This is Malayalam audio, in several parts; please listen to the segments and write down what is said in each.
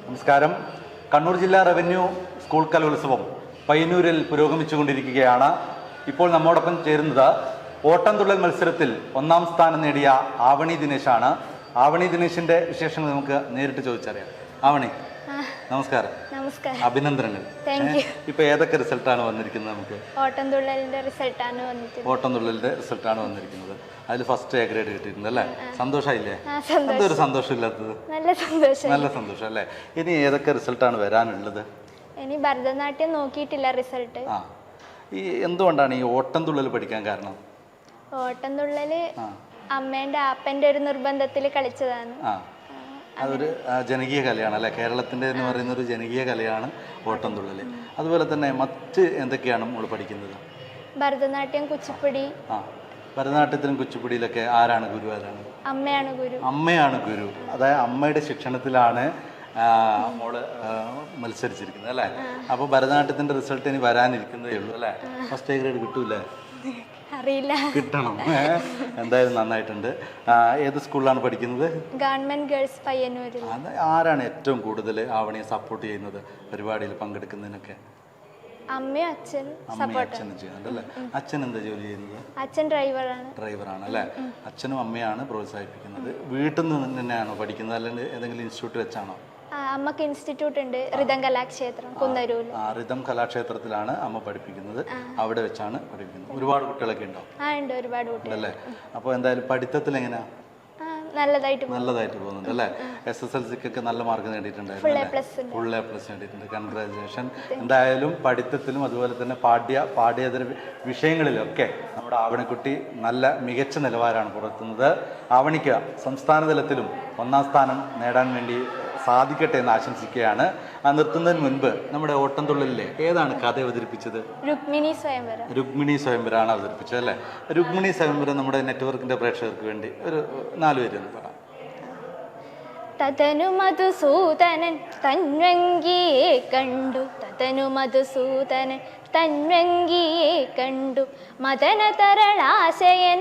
നമസ്കാരം. കണ്ണൂർ ജില്ലാ റവന്യൂ സ്കൂൾ കലോത്സവം പയ്യന്നൂരിൽ പുരോഗമിച്ചുകൊണ്ടിരിക്കുകയാണ്. ഇപ്പോൾ നമ്മോടൊപ്പം ചേരുന്നത് ഓട്ടംതുള്ളൽ മത്സരത്തിൽ 1ാം സ്ഥാനം നേടിയ ആവണി ദിനേശാണ്. ആവണി ദിനേശിന്റെ വിശേഷങ്ങൾ നമുക്ക് നേരിട്ട് ചോദിച്ചറിയാം. ആവണി, നമസ്കാരം. നമസ്കാരം. അഭിനന്ദനങ്ങൾ. ഇപ്പൊ ഏതൊക്കെ റിസൾട്ടാണ് വന്നിരിക്കുന്നത്? നമുക്ക് ഓട്ടംതുള്ളലിന്റെ റിസൾട്ടാണ് വന്നിരിക്കുന്നത്. അതിൽ ഫസ്റ്റ് എ ഗ്രേഡ് കിട്ടിയിട്ടുണ്ട് അല്ലേ? സന്തോഷമായില്ലേ? എന്തൊരു സന്തോഷമില്ലാത്തത്? നല്ല സന്തോഷം അല്ലേ? ഇനി ഏതൊക്കെ റിസൾട്ടാണ് വരാനുള്ളത്? ഇനി ഭരതനാട്യം നോക്കിയിട്ടില്ല റിസൾട്ട്. ഈ എന്തുകൊണ്ടാണ് ഈ ഓട്ടംതുള്ളൽ പഠിക്കാൻ കാരണം? ഓട്ടംതുള്ളല് അമ്മേന്റെ ആപ്പന്റെ ഒരു നിർബന്ധത്തിൽ കളിച്ചതാണ്. അതൊരു ജനകീയ കലയാണ് അല്ലേ? കേരളത്തിൻ്റെ എന്ന് പറയുന്ന ഒരു ജനകീയ കലയാണ് ഓട്ടംതുള്ളൽ. അതുപോലെ തന്നെ മറ്റ് എന്തൊക്കെയാണ് നമ്മൾ പഠിക്കുന്നത്? ഭരതനാട്യം, കുച്ചിപ്പുടി. ഭരതനാട്യത്തിലും കുച്ചിപ്പുടിയിലൊക്കെ ആരാണ് ഗുരു? അമ്മയാണ് ഗുരു. അതായത് അമ്മയുടെ ശിക്ഷണത്തിലാണ് മോള് മത്സരിച്ചിരിക്കുന്നത് അല്ലേ? അപ്പോൾ ഭരതനാട്യത്തിന്റെ റിസൾട്ട് ഇനി വരാനിരിക്കുന്നതേ ഉള്ളൂ അല്ലേ? ഫസ്റ്റ് എ ഗ്രേഡ് കിട്ടൂലേ? അറിയില്ല, കിട്ടണം. എന്തായാലും നന്നായിട്ടുണ്ട്. ഏത് സ്കൂളിലാണ് പഠിക്കുന്നത്? ഗവൺമെന്റ് ഗേൾസ് പയ്യന്നൂരിൽ. ആരാണ് ഏറ്റവും കൂടുതൽ ആവണിയെ സപ്പോർട്ട് ചെയ്യുന്നത് പരിപാടിയിൽ പങ്കെടുക്കുന്നതിനൊക്കെ? അമ്മയും അച്ഛനും ചെയ്യുന്നുണ്ടല്ലേ? അച്ഛൻ എന്താ ജോലി ചെയ്യുന്നത്? അച്ഛൻ ഡ്രൈവറാണ് അല്ലേ? അച്ഛനും അമ്മയാണ് പ്രോത്സാഹിപ്പിക്കുന്നത്. വീട്ടിൽ നിന്ന് തന്നെയാണോ പഠിക്കുന്നത് അല്ലെങ്കിൽ ഏതെങ്കിലും ഇൻസ്റ്റിറ്റ്യൂട്ട് വെച്ചാണോ? അമ്മക്ക് ഇൻസ്റ്റിറ്റ്യൂട്ട് ഉണ്ട്, റിതം കലാക്ഷേത്രം കുന്നരൂർ. റിതം കലാക്ഷേത്രത്തിലാണ് അമ്മ പഠിപ്പിക്കുന്നത്. അവിടെ വെച്ചാണ് പഠിപ്പിക്കുന്നത്. ഒരുപാട് കുട്ടികളൊക്കെ ഉണ്ടോ? ഉണ്ട്, ഒരുപാട് കുട്ടികളല്ലേ? അപ്പോൾ എന്തായാലും പഠിത്തത്തിൽ എങ്ങനെയാ? നല്ലതായിട്ട് പോകുന്നുണ്ട് അല്ലേ? SSLCക്കൊക്കെ നല്ല മാർക്ക് നേടിയിട്ടുണ്ടായിരുന്നു. ഫുൾ എ പ്ലസ് നേടിയിട്ടുണ്ട്. കൺഗ്രാജുലേഷൻ. എന്തായാലും പഠിത്തത്തിലും അതുപോലെ തന്നെ പാഠ്യേതര വിഷയങ്ങളിലൊക്കെ നമ്മുടെ ആവണിക്കുട്ടി നല്ല മികച്ച നിലവാരമാണ് പുലർത്തുന്നത്. ആവണിക്ക് സംസ്ഥാന തലത്തിലും 1ാം സ്ഥാനം നേടാൻ വേണ്ടി സാധിക്കട്ടെ എന്ന് ആശംസിക്കുകയാണ്. നിർത്തുന്നതിന് മുൻപ് നമ്മുടെ ഓട്ടംതുള്ളലിലെ ഏതാണ് കഥ അവതരിപ്പിച്ചത്? രുക്മിണി സ്വയംവരാണ് അവതരിപ്പിച്ചത് അല്ലേ? രുക്മിണി സ്വയംവരം നമ്മുടെ നെറ്റ്വർക്കിന്റെ പ്രേക്ഷകർക്ക് വേണ്ടി ഒരു 4 പേര് എന്ന് പറയാം. തതനു മധുസൂദനൻ തന്വങ്കിയെ കണ്ടു മദന തരളാശയൻ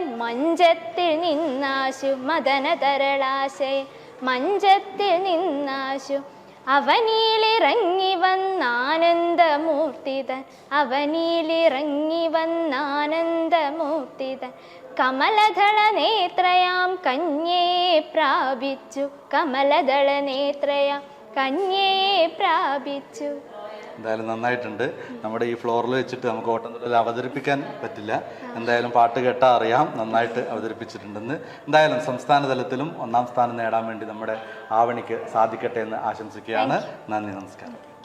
മഞ്ചത്തിൽ നിന്നാശു അവനിലിറങ്ങി വന്നാനന്ദമൂർത്തിതൻ കമലദള നേത്രയാം കന്യയെ പ്രാപിച്ചു. എന്തായാലും നന്നായിട്ടുണ്ട്. നമ്മുടെ ഈ ഫ്ലോറിൽ വെച്ചിട്ട് നമുക്ക് ഓട്ടംതുള്ളൽ അവതരിപ്പിക്കാൻ പറ്റില്ല. എന്തായാലും പാട്ട് കേട്ടാൽ അറിയാം നന്നായിട്ട് അവതരിപ്പിച്ചിട്ടുണ്ടെന്ന്. എന്തായാലും സംസ്ഥാന തലത്തിലും 1ാം സ്ഥാനം നേടാൻ വേണ്ടി നമ്മുടെ ആവണിക്ക് സാധിക്കട്ടെ എന്ന് ആശംസിക്കുകയാണ്. നന്ദി, നമസ്കാരം.